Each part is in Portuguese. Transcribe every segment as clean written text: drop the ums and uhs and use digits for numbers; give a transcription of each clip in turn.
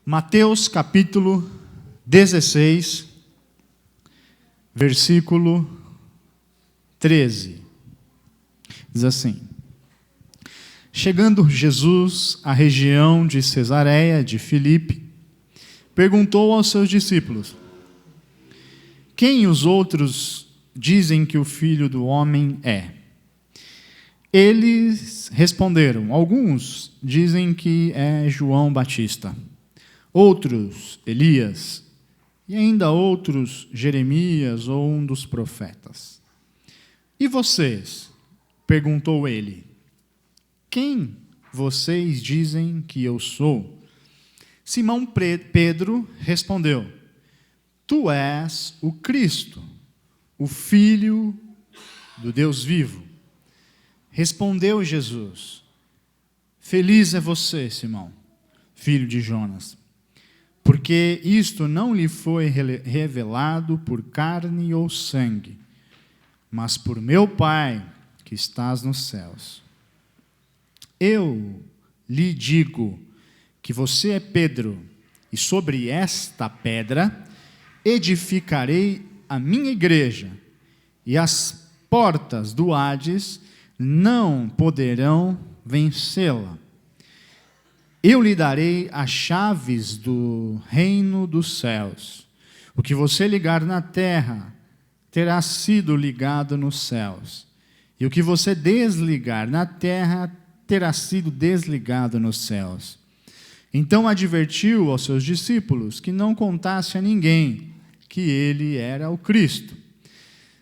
Mateus capítulo 16, versículo 13. Diz assim: Chegando Jesus à região de Cesareia de Filipe, perguntou aos seus discípulos: Quem os outros dizem que o Filho do Homem é? Eles responderam: Alguns dizem que é João Batista, outros Elias, e ainda outros Jeremias ou um dos profetas. E vocês? Perguntou ele: Quem vocês dizem que eu sou? Simão Pedro respondeu: Tu és o Cristo, o Filho do Deus vivo. Respondeu Jesus: Feliz é você, Simão, filho de Jonas, porque isto não lhe foi revelado por carne ou sangue, mas por meu Pai que estás nos céus. Eu lhe digo que você é Pedro, e sobre esta pedra edificarei a minha igreja, e as portas do Hades não poderão vencê-la. Eu lhe darei as chaves do reino dos céus. O que você ligar na terra terá sido ligado nos céus, e o que você desligar na terra terá sido desligado nos céus. Então advertiu aos seus discípulos que não contasse a ninguém que ele era o Cristo.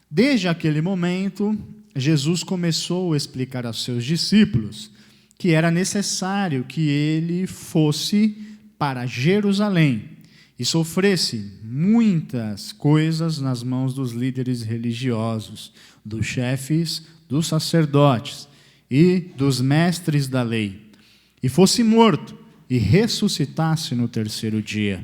Desde aquele momento, Jesus começou a explicar aos seus discípulos que era necessário que ele fosse para Jerusalém e sofresse muitas coisas nas mãos dos líderes religiosos, dos chefes, dos sacerdotes e dos mestres da lei, e fosse morto e ressuscitasse no terceiro dia.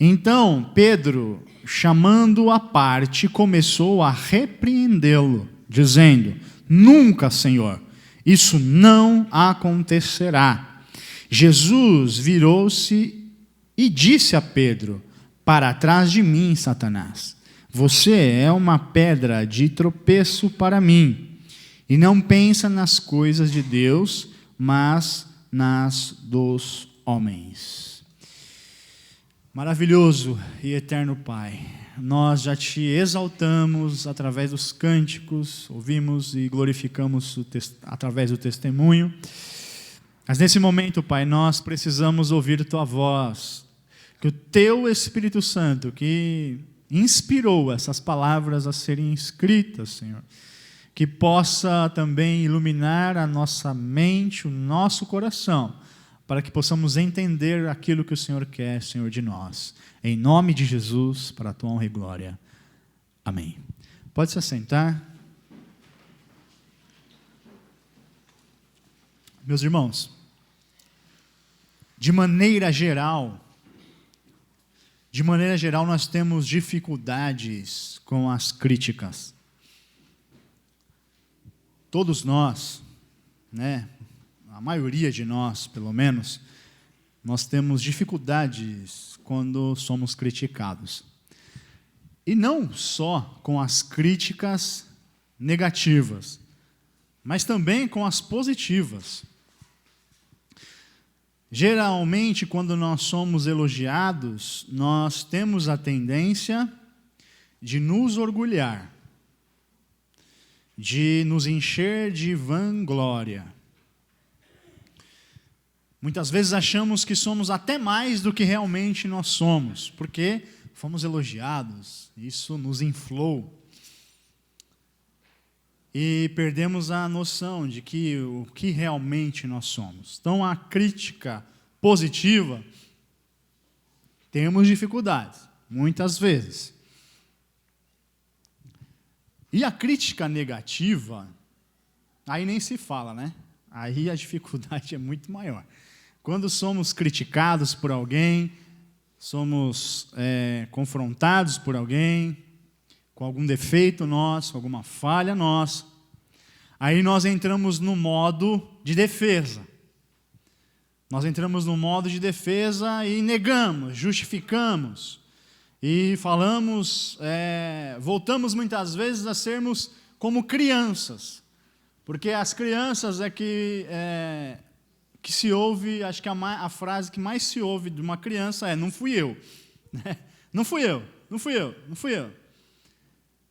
Então Pedro, chamando-o à parte, começou a repreendê-lo, dizendo: Nunca, Senhor, isso não acontecerá. Jesus virou-se e disse a Pedro: Para trás de mim, Satanás. Você é uma pedra de tropeço para mim, e não pensa nas coisas de Deus, mas nas dos homens. Maravilhoso e eterno Pai, nós já te exaltamos através dos cânticos, ouvimos e glorificamos através do testemunho, mas nesse momento, Pai, nós precisamos ouvir tua voz, que o teu Espírito Santo, que inspirou essas palavras a serem escritas, Senhor, que possa também iluminar a nossa mente, o nosso coração, para que possamos entender aquilo que o Senhor quer, Senhor, de nós. Em nome de Jesus, para a tua honra e glória. Amém. Pode se assentar. Meus irmãos, de maneira geral, nós temos dificuldades com as críticas. Todos nós, né? A maioria de nós, pelo menos, nós temos dificuldades quando somos criticados. E não só com as críticas negativas, mas também com as positivas. Geralmente, quando nós somos elogiados, nós temos a tendência de nos orgulhar, de nos encher de vanglória. Muitas vezes achamos que somos até mais do que realmente nós somos, porque fomos elogiados, isso nos inflou. E perdemos a noção de que o que realmente nós somos. Então, a crítica positiva, temos dificuldades, muitas vezes. E a crítica negativa, aí nem se fala, né? Aí a dificuldade é muito maior. Quando somos criticados por alguém, somos confrontados por alguém, com algum defeito nosso, alguma falha nossa, aí nós entramos no modo de defesa. Nós entramos no modo de defesa e negamos, justificamos. E falamos, voltamos muitas vezes a sermos como crianças. Porque as crianças que se ouve, acho que a frase que mais se ouve de uma criança é: não fui eu. Não fui eu, não fui eu, não fui eu.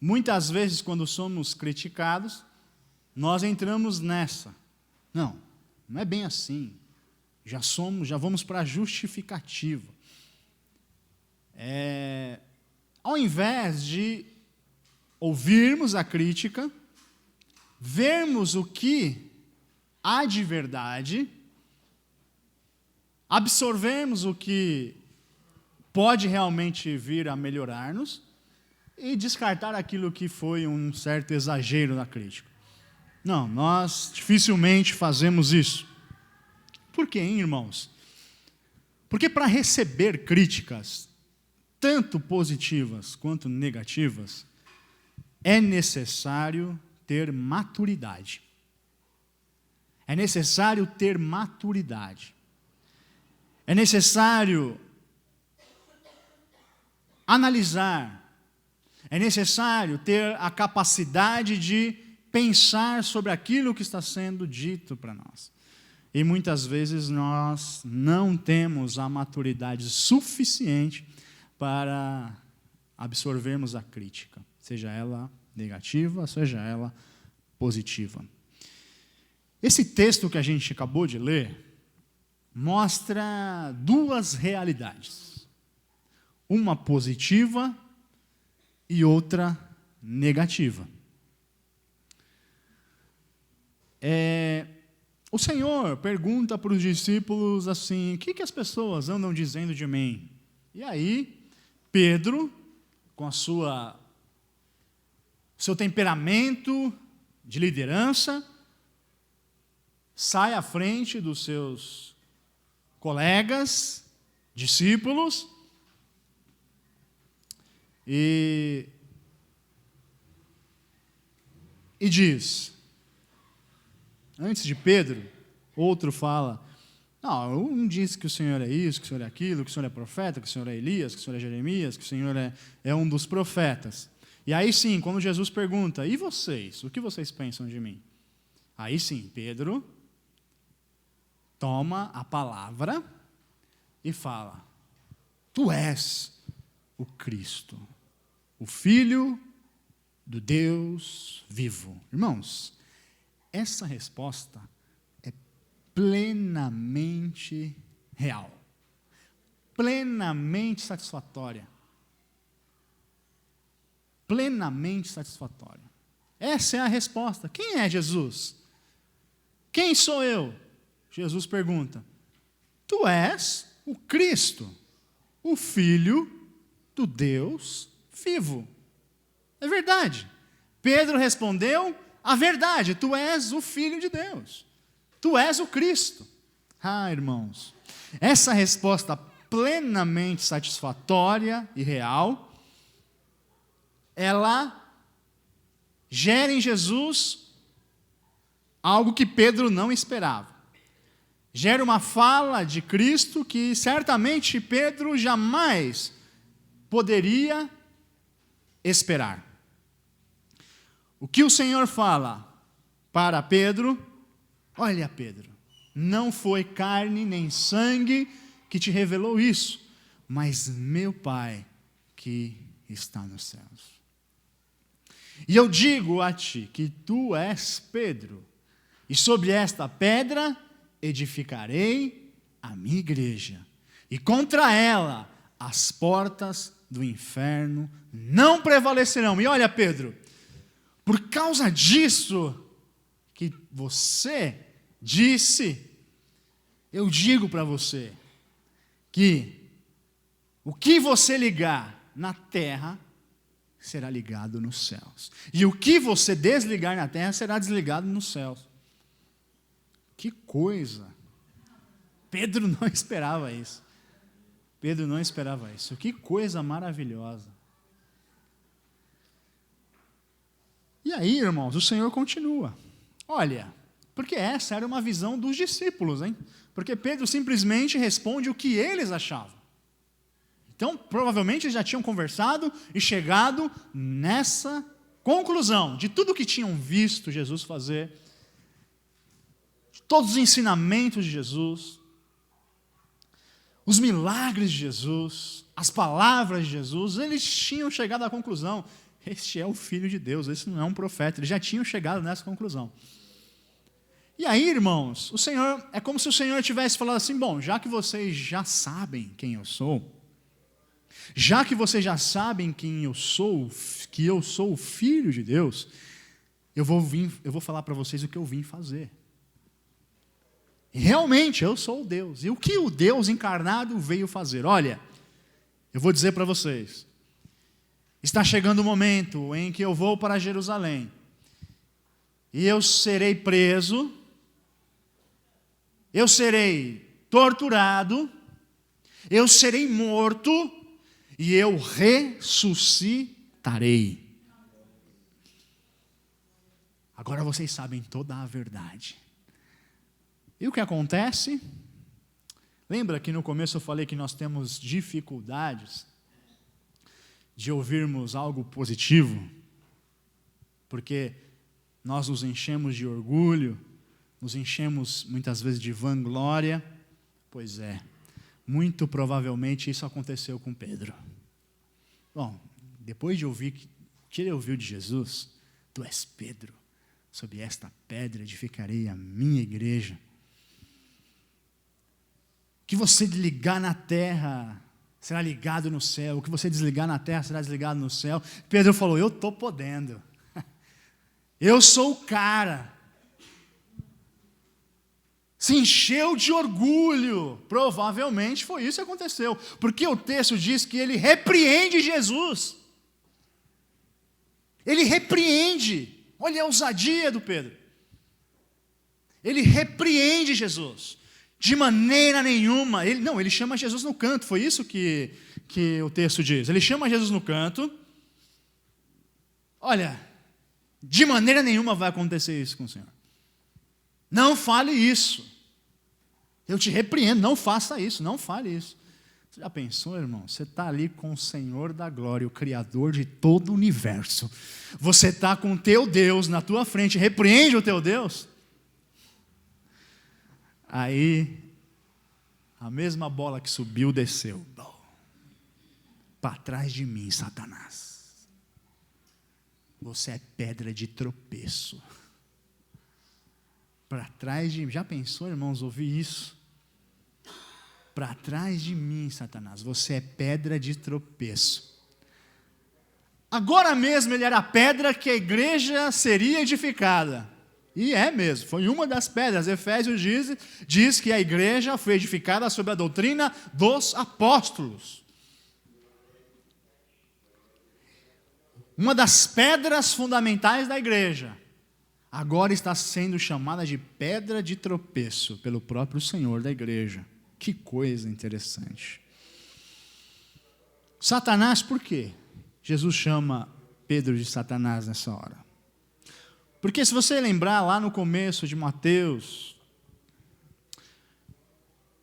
Muitas vezes, quando somos criticados, nós entramos nessa. Não é bem assim. Já vamos para a justificativa. Ao invés de ouvirmos a crítica, vermos o que há de verdade, absorvermos o que pode realmente vir a melhorar-nos e descartar aquilo que foi um certo exagero na crítica. Não, nós dificilmente fazemos isso. Por quê, hein, irmãos? Porque para receber críticas, tanto positivas quanto negativas, é necessário ter maturidade. É necessário ter maturidade. É necessário analisar. É necessário ter a capacidade de pensar sobre aquilo que está sendo dito para nós. E muitas vezes nós não temos a maturidade suficiente para absorvermos a crítica, seja ela negativa, seja ela positiva. Esse texto que a gente acabou de ler mostra duas realidades, uma positiva e outra negativa. O Senhor pergunta para os discípulos assim: o que as pessoas andam dizendo de mim? E aí, Pedro, com seu temperamento de liderança, sai à frente dos seus colegas, discípulos, e diz, antes de Pedro, outro fala: não, um diz que o Senhor é isso, que o Senhor é aquilo, que o Senhor é profeta, que o Senhor é Elias, que o Senhor é Jeremias, que o Senhor é um dos profetas. E aí sim, quando Jesus pergunta: e vocês? O que vocês pensam de mim? Aí sim, Pedro toma a palavra e fala: tu és o Cristo, o Filho do Deus vivo. Irmãos, essa resposta é plenamente real, plenamente satisfatória. Plenamente satisfatória. Essa é a resposta. Quem é Jesus? Quem sou eu? Jesus pergunta: tu és o Cristo, o Filho do Deus vivo. É verdade. Pedro respondeu a verdade: tu és o Filho de Deus. Tu és o Cristo. Ah, irmãos, essa resposta plenamente satisfatória e real, ela gera em Jesus algo que Pedro não esperava. Gera uma fala de Cristo que certamente Pedro jamais poderia esperar. O que o Senhor fala para Pedro: olha, Pedro, não foi carne nem sangue que te revelou isso, mas meu Pai que está nos céus. E eu digo a ti que tu és Pedro, e sobre esta pedra edificarei a minha igreja, e contra ela as portas do inferno não prevalecerão. E olha, Pedro, por causa disso que você disse, eu digo para você que o que você ligar na terra será ligado nos céus, e o que você desligar na terra será desligado nos céus. Que coisa! Pedro não esperava isso. Pedro não esperava isso. Que coisa maravilhosa. E aí, irmãos, o Senhor continua. Olha, porque essa era uma visão dos discípulos, hein? Porque Pedro simplesmente responde o que eles achavam. Então, provavelmente eles já tinham conversado e chegado nessa conclusão de tudo que tinham visto Jesus fazer, de todos os ensinamentos de Jesus, os milagres de Jesus, as palavras de Jesus, eles tinham chegado à conclusão: este é o Filho de Deus, esse não é um profeta. Eles já tinham chegado nessa conclusão. E aí, irmãos, é como se o Senhor tivesse falado assim: bom, já que vocês já sabem quem eu sou, já que vocês já sabem quem eu sou, que eu sou o Filho de Deus, eu vou falar para vocês o que eu vim fazer. Realmente, eu sou o Deus. E o que o Deus encarnado veio fazer? Olha, eu vou dizer para vocês. Está chegando o momento em que eu vou para Jerusalém. E eu serei preso. Eu serei torturado. Eu serei morto. E eu ressuscitarei. Agora vocês sabem toda a verdade. E o que acontece? Lembra que no começo eu falei que nós temos dificuldades de ouvirmos algo positivo? Porque nós nos enchemos de orgulho, nos enchemos muitas vezes de vanglória. Pois é, muito provavelmente isso aconteceu com Pedro. Bom, depois de ouvir o que ele ouviu de Jesus: tu és Pedro, sob esta pedra edificarei a minha igreja. O que você ligar na terra será ligado no céu, o que você desligar na terra será desligado no céu. Pedro falou: eu estou podendo, eu sou o cara. Se encheu de orgulho. Provavelmente foi isso que aconteceu, porque o texto diz que ele repreende Jesus. Ele repreende. Olha a ousadia do Pedro. Ele repreende Jesus. De maneira nenhuma. Ele chama Jesus no canto. Foi isso que o texto diz. Ele chama Jesus no canto. Olha, de maneira nenhuma vai acontecer isso com o Senhor. Não fale isso. Eu te repreendo, não faça isso, não fale isso. Você já pensou, irmão? Você está ali com o Senhor da glória, o Criador de todo o universo. Você está com o teu Deus na tua frente, repreende o teu Deus. Aí, a mesma bola que subiu, desceu. Para trás de mim, Satanás. Você é pedra de tropeço. Para trás de mim. Já pensou, irmãos, ouvir isso? Para trás de mim, Satanás, você é pedra de tropeço. Agora mesmo ele era a pedra que a igreja seria edificada. E é mesmo, foi uma das pedras. Efésios diz que a igreja foi edificada sobre a doutrina dos apóstolos. Uma das pedras fundamentais da igreja. Agora está sendo chamada de pedra de tropeço pelo próprio Senhor da igreja. Que coisa interessante. Satanás, por quê? Jesus chama Pedro de Satanás nessa hora. Porque se você lembrar lá no começo de Mateus,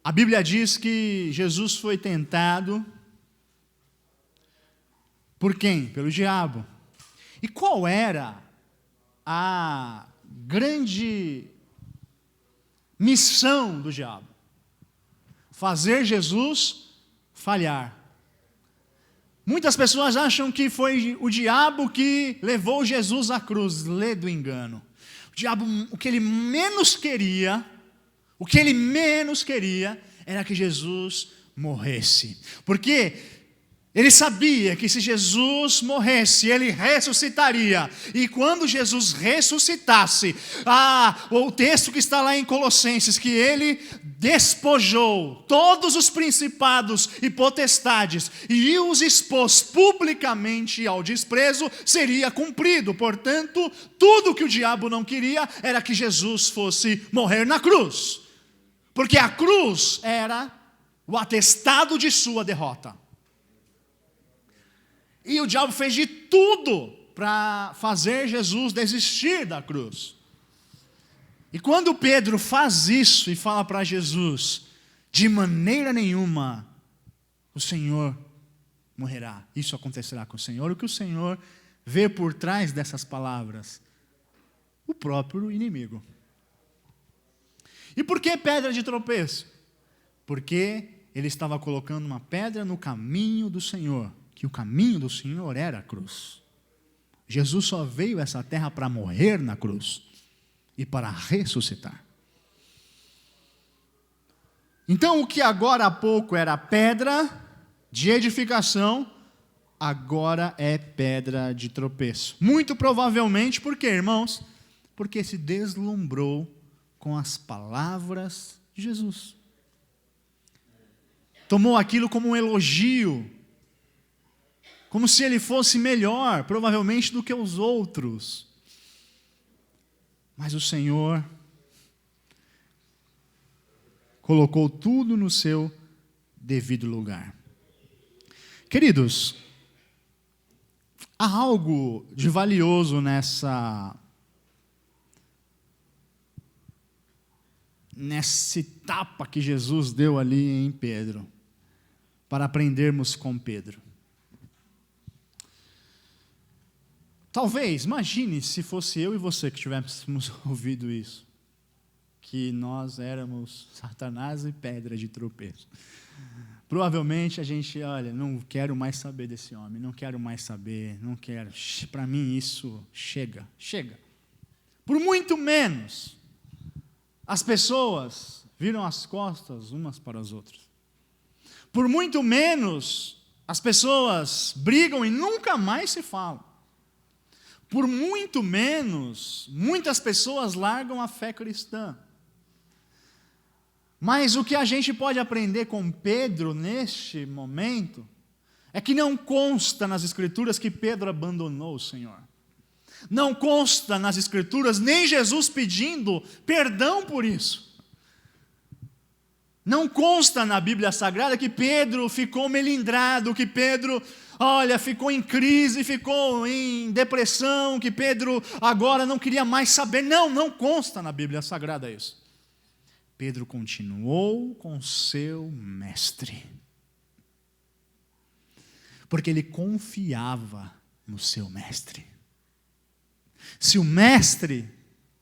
a Bíblia diz que Jesus foi tentado por quem? Pelo diabo. E qual era a grande missão do diabo? Fazer Jesus falhar. Muitas pessoas acham que foi o diabo que levou Jesus à cruz. Lê do engano. O diabo, o que ele menos queria era que Jesus morresse. Porque ele sabia que se Jesus morresse, ele ressuscitaria. E quando Jesus ressuscitasse, o texto que está lá em Colossenses, que ele despojou todos os principados e potestades e os expôs publicamente ao desprezo, seria cumprido. Portanto, tudo que o diabo não queria era que Jesus fosse morrer na cruz. Porque a cruz era o atestado de sua derrota. E o diabo fez de tudo para fazer Jesus desistir da cruz. E quando Pedro faz isso e fala para Jesus, de maneira nenhuma o Senhor morrerá, isso acontecerá com o Senhor, o que o Senhor vê por trás dessas palavras? O próprio inimigo. E por que pedra de tropeço? Porque ele estava colocando uma pedra no caminho do Senhor, que o caminho do Senhor era a cruz. Jesus só veio a essa terra para morrer na cruz e para ressuscitar. Então, o que agora há pouco era pedra de edificação, agora é pedra de tropeço. Muito provavelmente, por quê, irmãos? Porque se deslumbrou com as palavras de Jesus. Tomou aquilo como um elogio, como se ele fosse melhor, provavelmente, do que os outros. Mas o Senhor colocou tudo no seu devido lugar. Queridos, há algo de valioso nesse tapa que Jesus deu ali em Pedro, para aprendermos com Pedro. Talvez, imagine se fosse eu e você que tivéssemos ouvido isso, que nós éramos Satanás e pedra de tropeço. Provavelmente a gente, olha, não quero mais saber desse homem, não quero mais saber, não quero, para mim isso chega. Por muito menos, as pessoas viram as costas umas para as outras. Por muito menos, as pessoas brigam e nunca mais se falam. Por muito menos, muitas pessoas largam a fé cristã. Mas o que a gente pode aprender com Pedro neste momento é que não consta nas Escrituras que Pedro abandonou o Senhor. Não consta nas Escrituras nem Jesus pedindo perdão por isso. Não consta na Bíblia Sagrada que Pedro ficou melindrado, que Pedro, ficou em crise, ficou em depressão, que Pedro agora não queria mais saber. Não consta na Bíblia Sagrada isso. Pedro continuou com seu mestre, porque ele confiava no seu mestre. Se o mestre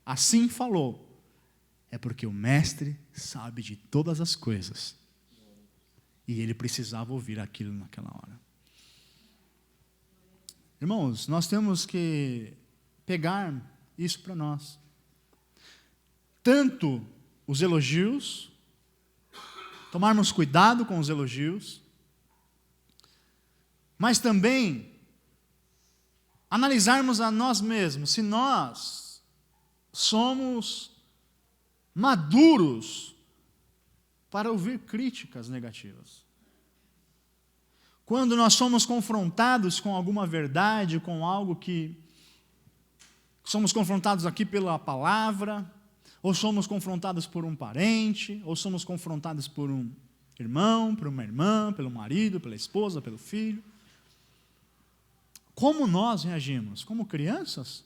assim falou, é porque o mestre sabe de todas as coisas, e ele precisava ouvir aquilo naquela hora. Irmãos, nós temos que pegar isso para nós. Tanto os elogios, tomarmos cuidado com os elogios, mas também analisarmos a nós mesmos, se nós somos maduros para ouvir críticas negativas. Quando nós somos confrontados com alguma verdade, com algo que somos confrontados aqui pela palavra, ou somos confrontados por um parente, ou somos confrontados por um irmão, por uma irmã, pelo marido, pela esposa, pelo filho. Como nós reagimos? Como crianças?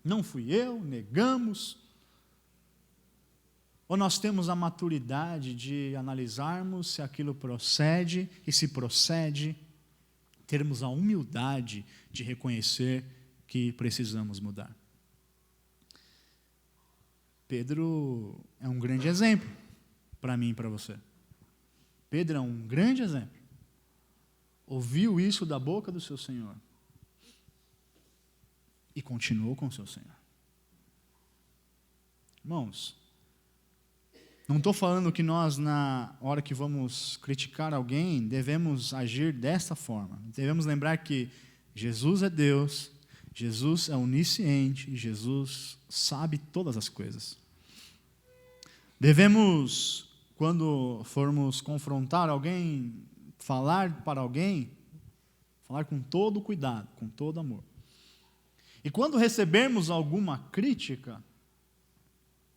Não fui eu, negamos. Ou nós temos a maturidade de analisarmos se aquilo procede, e se procede, termos a humildade de reconhecer que precisamos mudar. Pedro é um grande exemplo para mim e para você. Pedro é um grande exemplo. Ouviu isso da boca do seu Senhor e continuou com o seu Senhor. Irmãos, não estou falando que nós, na hora que vamos criticar alguém, devemos agir desta forma. Devemos lembrar que Jesus é Deus, Jesus é onisciente, Jesus sabe todas as coisas. Devemos, quando formos confrontar alguém, falar para alguém, falar com todo cuidado, com todo amor. E quando recebermos alguma crítica,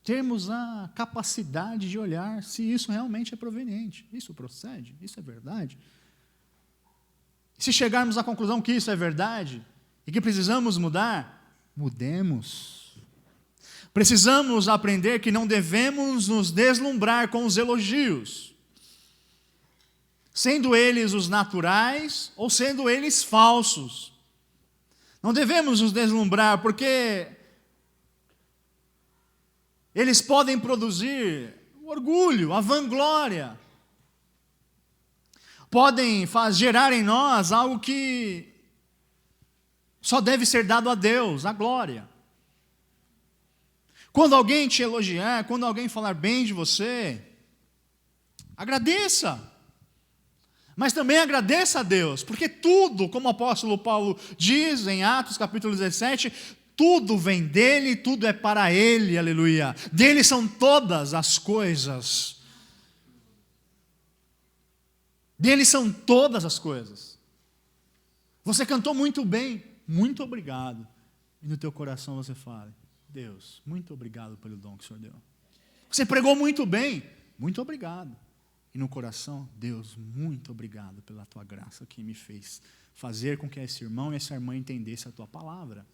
termos a capacidade de olhar se isso realmente é proveniente, isso procede, isso é verdade. Se chegarmos à conclusão que isso é verdade e que precisamos mudar, mudemos. Precisamos aprender que não devemos nos deslumbrar com os elogios, sendo eles os naturais ou sendo eles falsos. Não devemos nos deslumbrar, porque eles podem produzir o orgulho, a vanglória. Podem gerar em nós algo que só deve ser dado a Deus, a glória. Quando alguém te elogiar, quando alguém falar bem de você, agradeça. Mas também agradeça a Deus, porque tudo, como o apóstolo Paulo diz em Atos capítulo 17, tudo vem dele, tudo é para ele, aleluia. Dele são todas as coisas. Dele são todas as coisas. Você cantou muito bem, muito obrigado. E no teu coração você fala: Deus, muito obrigado pelo dom que o Senhor deu. Você pregou muito bem, muito obrigado. E no coração: Deus, muito obrigado pela tua graça que me fez fazer com que esse irmão e essa irmã entendessem a tua palavra.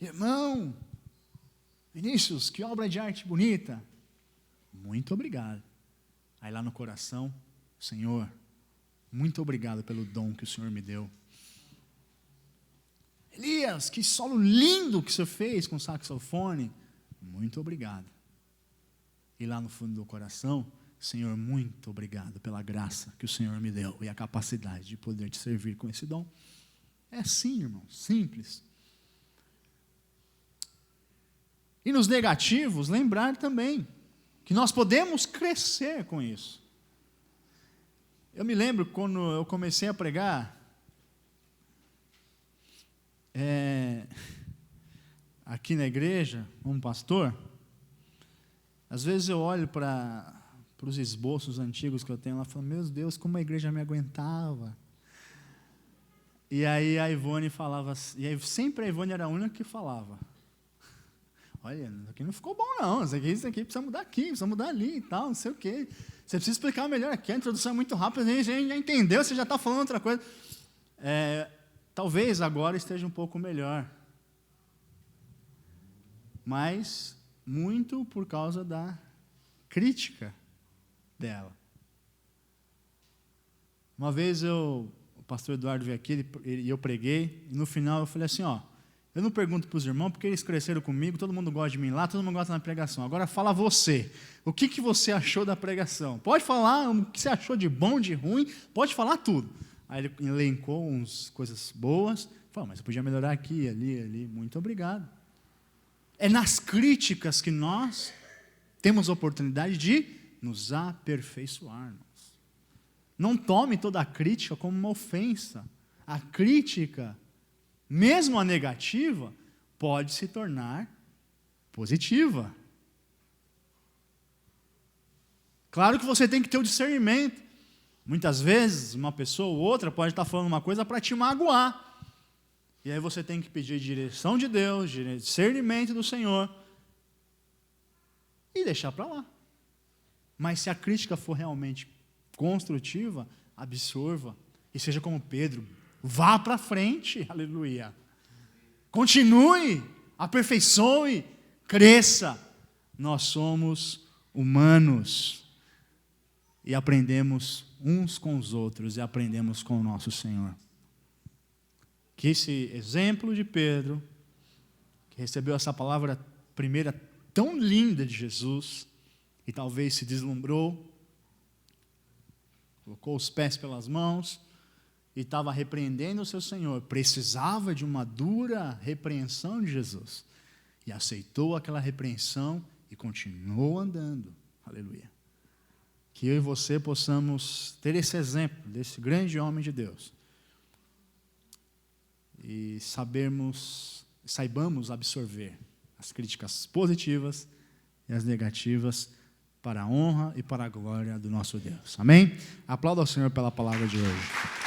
Irmão, Vinícius, que obra de arte bonita. Muito obrigado. Aí lá no coração: Senhor, muito obrigado pelo dom que o Senhor me deu. Elias, que solo lindo que você fez com o saxofone. Muito obrigado. E lá no fundo do coração: Senhor, muito obrigado pela graça que o Senhor me deu e a capacidade de poder te servir com esse dom. É assim, irmão, simples. E nos negativos, lembrar também que nós podemos crescer com isso. Eu me lembro quando eu comecei a pregar, aqui na igreja, como pastor, às vezes eu olho para os esboços antigos que eu tenho lá e falo: meu Deus, como a igreja me aguentava. E aí a Ivone falava, e aí sempre a Ivone era a única que falava: olha, isso aqui não ficou bom não, isso aqui precisa mudar aqui, precisa mudar ali e tal, não sei o quê. Você precisa explicar melhor aqui, a introdução é muito rápida, a gente já entendeu, você já está falando outra coisa. Talvez agora esteja um pouco melhor, mas muito por causa da crítica dela. Uma vez o pastor Eduardo veio aqui e eu preguei, e no final eu falei assim: eu não pergunto para os irmãos, porque eles cresceram comigo, todo mundo gosta de mim lá, todo mundo gosta da pregação. Agora fala você, o que você achou da pregação? Pode falar o que você achou de bom, de ruim, pode falar tudo. Aí ele elencou umas coisas boas, falou: mas você podia melhorar aqui, ali, muito obrigado. É nas críticas que nós temos a oportunidade de nos aperfeiçoarmos. Não tome toda a crítica como uma ofensa. A crítica, mesmo a negativa, pode se tornar positiva. Claro que você tem que ter o discernimento. Muitas vezes, uma pessoa ou outra pode estar falando uma coisa para te magoar. E aí você tem que pedir direção de Deus, discernimento do Senhor, e deixar para lá. Mas se a crítica for realmente construtiva, absorva, e seja como Pedro, vá para frente, aleluia. Continue, aperfeiçoe, cresça. Nós somos humanos e aprendemos uns com os outros e aprendemos com o nosso Senhor. Que esse exemplo de Pedro, que recebeu essa palavra primeira tão linda de Jesus, e talvez se deslumbrou, colocou os pés pelas mãos, e estava repreendendo o seu Senhor, precisava de uma dura repreensão de Jesus, e aceitou aquela repreensão e continuou andando, aleluia. Que eu e você possamos ter esse exemplo desse grande homem de Deus, e saibamos absorver as críticas positivas e as negativas para a honra e para a glória do nosso Deus. Amém? Aplauda ao Senhor pela palavra de hoje.